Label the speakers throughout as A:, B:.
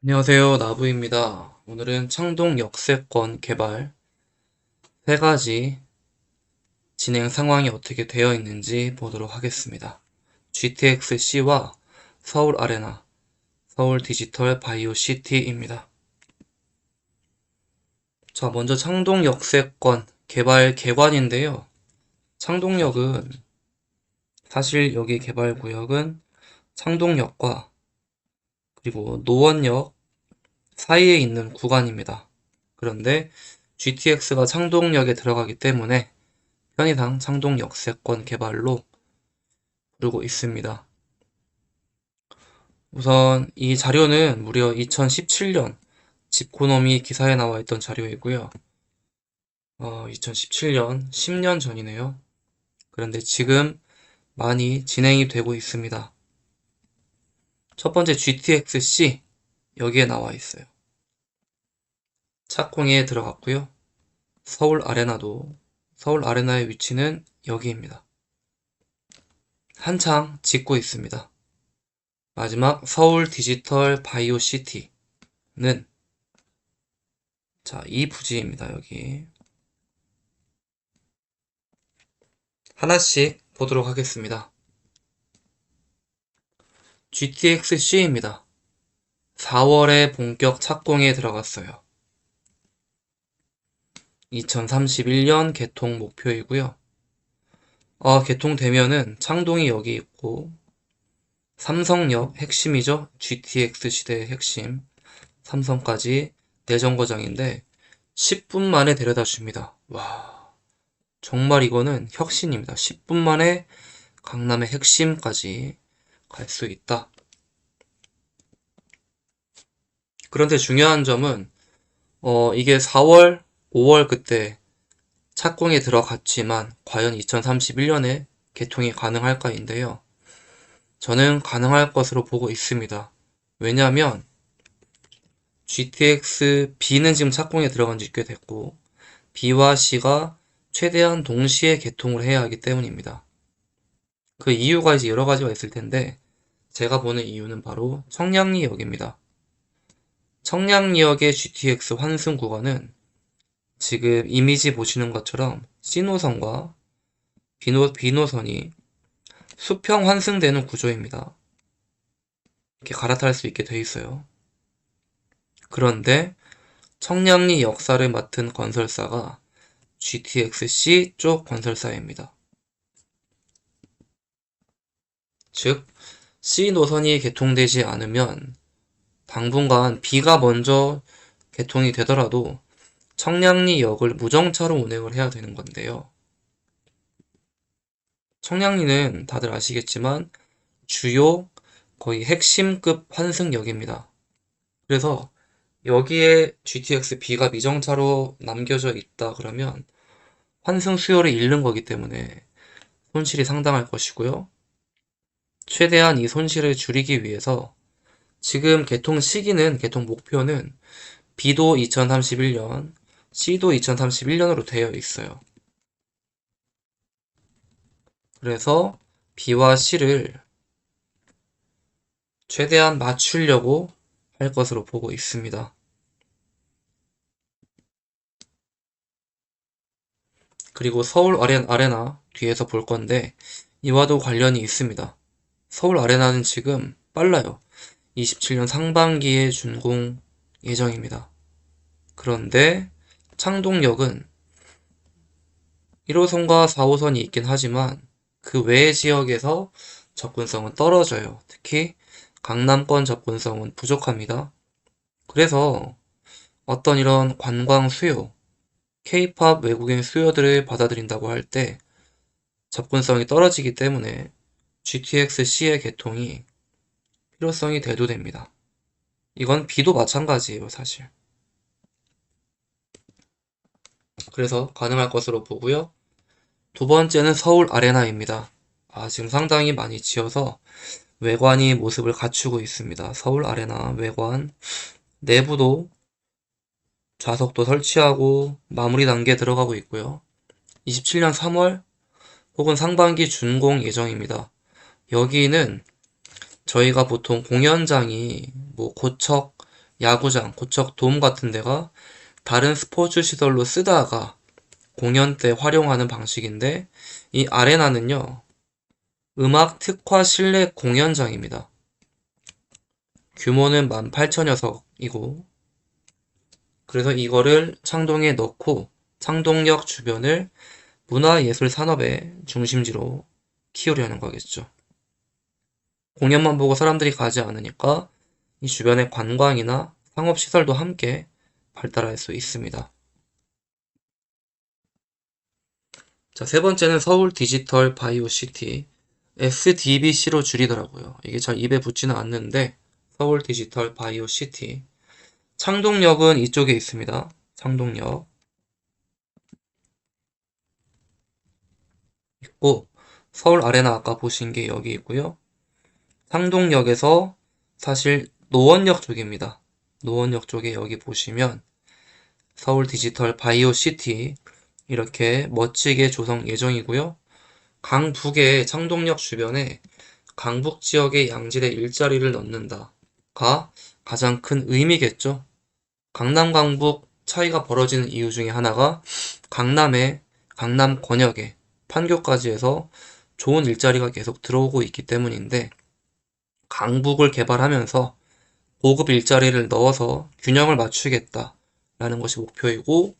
A: 안녕하세요. 나부입니다. 오늘은 창동 역세권 개발 3가지 진행 상황이 어떻게 되어 있는지 보도록 하겠습니다. GTX-C와 서울 아레나, 서울 디지털 바이오 시티입니다. 자, 먼저 창동 역세권 개발 계관인데요. 창동역은 사실 여기 개발 구역은 창동역과 그리고 노원역 사이에 있는 구간입니다. 그런데 GTX가 창동역에 들어가기 때문에 편의상 창동 역세권 개발로 부르고 있습니다. 우선 이 자료는 무려 2017년 집코노미 기사에 나와 있던 자료이고요. 2017년 10년 전이네요. 그런데 지금 많이 진행이 되고 있습니다. 첫 번째 GTX-C 여기에 나와 있어요. 착공에 들어갔고요. 서울 아레나의 위치는 여기입니다. 한창 짓고 있습니다. 마지막 서울 디지털 바이오 시티는 이 부지입니다. 여기 하나씩 보도록 하겠습니다. GTX-C입니다. 4월에 본격 착공에 들어갔어요. 2031년 개통 목표이고요. 개통되면은 창동이 여기 있고 삼성역 핵심이죠. GTX 시대의 핵심 삼성까지 내정거장인데 10분 만에 데려다 줍니다. 와, 정말 이거는 혁신입니다. 10분 만에 강남의 핵심까지 갈 수 있다. 그런데 중요한 점은 이게 4월, 5월 그때 착공에 들어갔지만 과연 2031년에 개통이 가능할까인데요. 저는 가능할 것으로 보고 있습니다. 왜냐하면 GTX B는 지금 착공에 들어간 지 꽤 됐고 B와 C가 최대한 동시에 개통을 해야 하기 때문입니다. 그 이유가 이제 여러 가지가 있을 텐데 제가 보는 이유는 바로 청량리역입니다. 청량리역의 GTX 환승 구간은 지금 이미지 보시는 것처럼 C노선과 B노선이 수평 환승되는 구조입니다. 이렇게 갈아탈 수 있게 돼 있어요. 그런데 청량리 역사를 맡은 건설사가 GTX-C 쪽 건설사입니다. 즉, C 노선이 개통되지 않으면 당분간 B가 먼저 개통이 되더라도 청량리역을 무정차로 운행을 해야 되는 건데요. 청량리는 다들 아시겠지만 주요 거의 핵심급 환승역입니다. 그래서 여기에 GTX B가 미정차로 남겨져 있다 그러면 환승 수요를 잃는 거기 때문에 손실이 상당할 것이고요. 최대한 이 손실을 줄이기 위해서 지금 개통 시기는, 개통 목표는 B도 2031년, C도 2031년으로 되어 있어요. 그래서 B와 C를 최대한 맞추려고 할 것으로 보고 있습니다. 그리고 서울 아레나 뒤에서 볼 건데 이와도 관련이 있습니다. 서울 아레나는 지금 빨라요. 27년 상반기에 준공 예정입니다. 그런데 창동역은 1호선과 4호선이 있긴 하지만 그 외의 지역에서 접근성은 떨어져요. 특히 강남권 접근성은 부족합니다. 그래서 어떤 이런 관광 수요, K-팝 외국인 수요들을 받아들인다고 할 때 접근성이 떨어지기 때문에 GTX-C의 개통이 필요성이 대두됩니다. 이건 B도 마찬가지예요, 사실. 그래서 가능할 것으로 보고요. 두 번째는 서울 아레나입니다. 지금 상당히 많이 지어서 외관이 모습을 갖추고 있습니다. 서울 아레나 외관 내부도 좌석도 설치하고 마무리 단계에 들어가고 있고요. 27년 3월 혹은 상반기 준공 예정입니다. 여기는 저희가 보통 공연장이 고척 야구장, 고척 돔 같은 데가 다른 스포츠 시설로 쓰다가 공연 때 활용하는 방식인데, 이 아레나는요, 음악 특화 실내 공연장입니다. 규모는 18,000여석이고, 그래서 이거를 창동에 넣고 창동역 주변을 문화예술 산업의 중심지로 키우려는 거겠죠. 공연만 보고 사람들이 가지 않으니까 이 주변의 관광이나 상업시설도 함께 발달할 수 있습니다. 자, 세 번째는 서울 디지털 바이오 시티. SDBC로 줄이더라고요. 이게 잘 입에 붙지는 않는데, 서울 디지털 바이오 시티. 창동역은 이쪽에 있습니다. 창동역. 있고, 서울 아레나 아까 보신 게 여기 있고요. 창동역에서 사실 노원역 쪽입니다. 노원역 쪽에 여기 보시면 서울 디지털 바이오 시티 이렇게 멋지게 조성 예정이고요. 강북의 창동역 주변에 강북 지역의 양질의 일자리를 넣는다가 가장 큰 의미겠죠. 강남 강북 차이가 벌어지는 이유 중에 하나가 강남의 강남 권역에 판교까지 해서 좋은 일자리가 계속 들어오고 있기 때문인데, 강북을 개발하면서 고급 일자리를 넣어서 균형을 맞추겠다라는 것이 목표이고,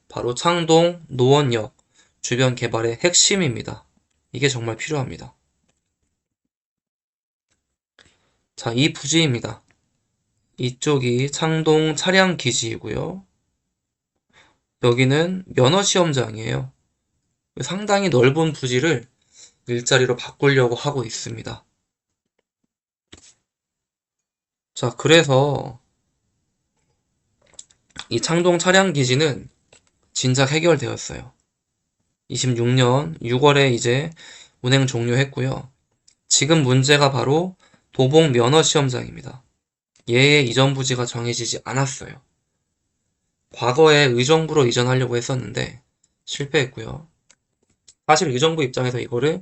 A: 바로 창동, 노원역 주변 개발의 핵심입니다. 이게 정말 필요합니다. 자, 이 부지입니다. 이쪽이 창동 차량 기지이고요. 여기는 면허시험장이에요. 상당히 넓은 부지를 일자리로 바꾸려고 하고 있습니다. 자, 그래서 이 창동 차량 기지는 진작 해결되었어요. 26년 6월에 이제 운행 종료했고요. 지금 문제가 바로 도봉 면허시험장입니다. 얘의 이전 부지가 정해지지 않았어요. 과거에 의정부로 이전하려고 했었는데 실패했고요. 사실 의정부 입장에서 이거를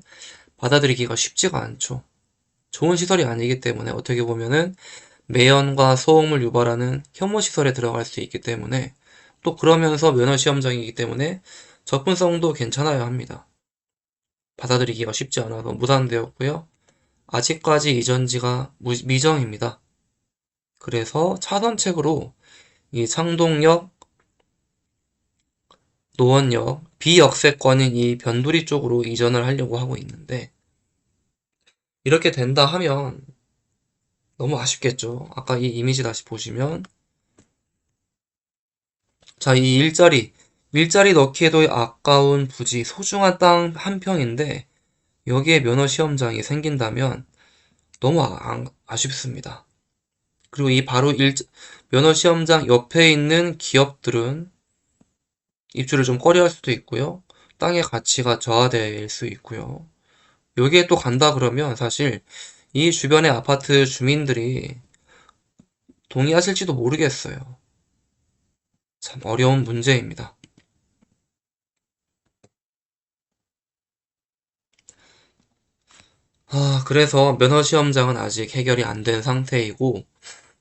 A: 받아들이기가 쉽지가 않죠. 좋은 시설이 아니기 때문에 어떻게 보면은 매연과 소음을 유발하는 혐오시설에 들어갈 수 있기 때문에, 또 그러면서 면허시험장이기 때문에 접근성도 괜찮아야 합니다. 받아들이기가 쉽지 않아서 무산되었고요. 아직까지 이전지가 미정입니다. 그래서 차선책으로 이 창동역, 노원역, 비역세권인 이 변두리 쪽으로 이전을 하려고 하고 있는데, 이렇게 된다 하면 너무 아쉽겠죠. 아까 이 이미지 다시 보시면, 자, 이 일자리 넣기에도 아까운 부지, 소중한 땅 한 평인데 여기에 면허시험장이 생긴다면 너무 아쉽습니다. 그리고 이 바로 면허시험장 옆에 있는 기업들은 입주를 좀 꺼려할 수도 있고요. 땅의 가치가 저하될 수 있고요. 여기에 또 간다 그러면 사실 이 주변의 아파트 주민들이 동의하실지도 모르겠어요. 참 어려운 문제입니다. 그래서 면허시험장은 아직 해결이 안 된 상태이고,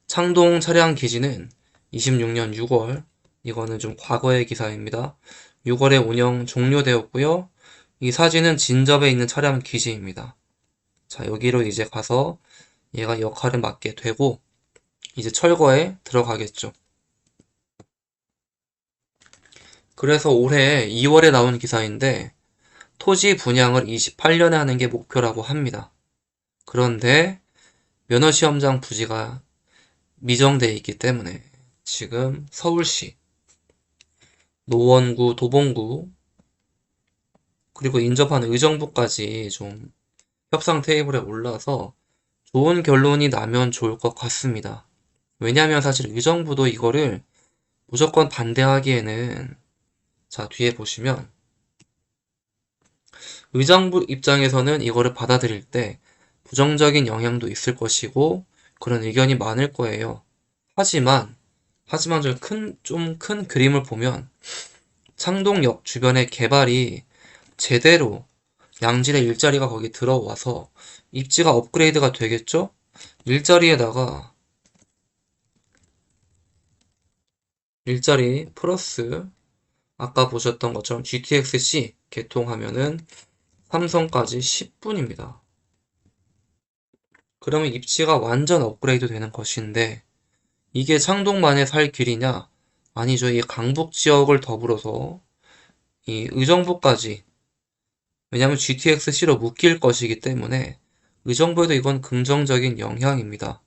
A: 창동 차량 기지는 26년 6월, 이거는 좀 과거의 기사입니다. 6월에 운영 종료되었고요. 이 사진은 진접에 있는 차량 기지입니다. 자, 여기로 이제 가서 얘가 역할을 맡게 되고, 이제 철거에 들어가겠죠. 그래서 올해 2월에 나온 기사인데, 토지 분양을 28년에 하는 게 목표라고 합니다. 그런데 면허시험장 부지가 미정되어 있기 때문에 지금 서울시, 노원구, 도봉구, 그리고 인접한 의정부까지 좀 협상 테이블에 올라서 좋은 결론이 나면 좋을 것 같습니다. 왜냐하면 사실 의정부도 이거를 무조건 반대하기에는, 자, 뒤에 보시면 의정부 입장에서는 이거를 받아들일 때 부정적인 영향도 있을 것이고 그런 의견이 많을 거예요. 하지만 좀 큰 그림을 보면 창동역 주변의 개발이 제대로 양질의 일자리가 거기 들어와서 입지가 업그레이드가 되겠죠? 일자리에다가 일자리 플러스 아까 보셨던 것처럼 GTX-C 개통하면은 삼성까지 10분입니다. 그러면 입지가 완전 업그레이드 되는 것인데 이게 창동만의 살 길이냐? 아니죠. 이 강북 지역을 더불어서 이 의정부까지, 왜냐하면 GTX-C로 묶일 것이기 때문에 의정부에도 이건 긍정적인 영향입니다.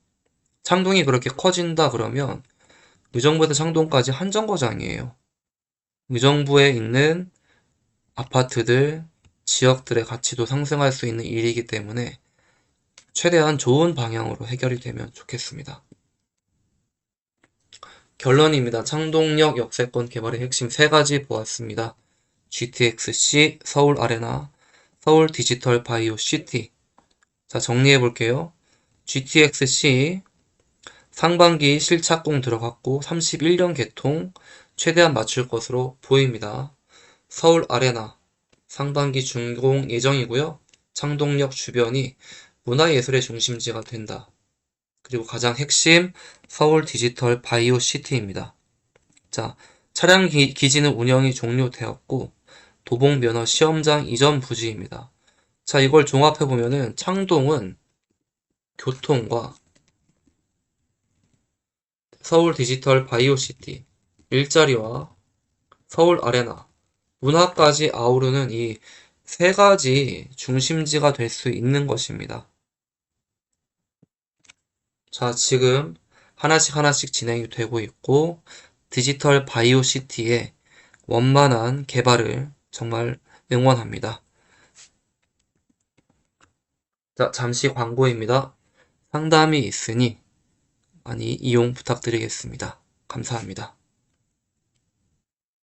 A: 창동이 그렇게 커진다 그러면 의정부에서 창동까지 한 정거장이에요. 의정부에 있는 아파트들, 지역들의 가치도 상승할 수 있는 일이기 때문에 최대한 좋은 방향으로 해결이 되면 좋겠습니다. 결론입니다. 창동역 역세권 개발의 핵심 세 가지 보았습니다. GTX-C, 서울 아레나, 서울 디지털 바이오 시티. 자, 정리해 볼게요. GTX-C 상반기 실착공 들어갔고 31년 개통 최대한 맞출 것으로 보입니다. 서울 아레나 상반기 준공 예정이고요. 창동역 주변이 문화예술의 중심지가 된다. 그리고 가장 핵심 서울 디지털 바이오 시티입니다. 자, 차량 기지는 운영이 종료되었고 도봉 면허 시험장 이전 부지입니다. 자, 이걸 종합해 보면은 창동은 교통과 서울 디지털 바이오 시티, 일자리와 서울 아레나, 문화까지 아우르는 이 세 가지 중심지가 될 수 있는 것입니다. 자, 지금 하나씩 하나씩 진행이 되고 있고 디지털 바이오 시티의 원만한 개발을 정말 응원합니다. 자, 잠시 광고입니다. 상담이 있으니 많이 이용 부탁드리겠습니다. 감사합니다.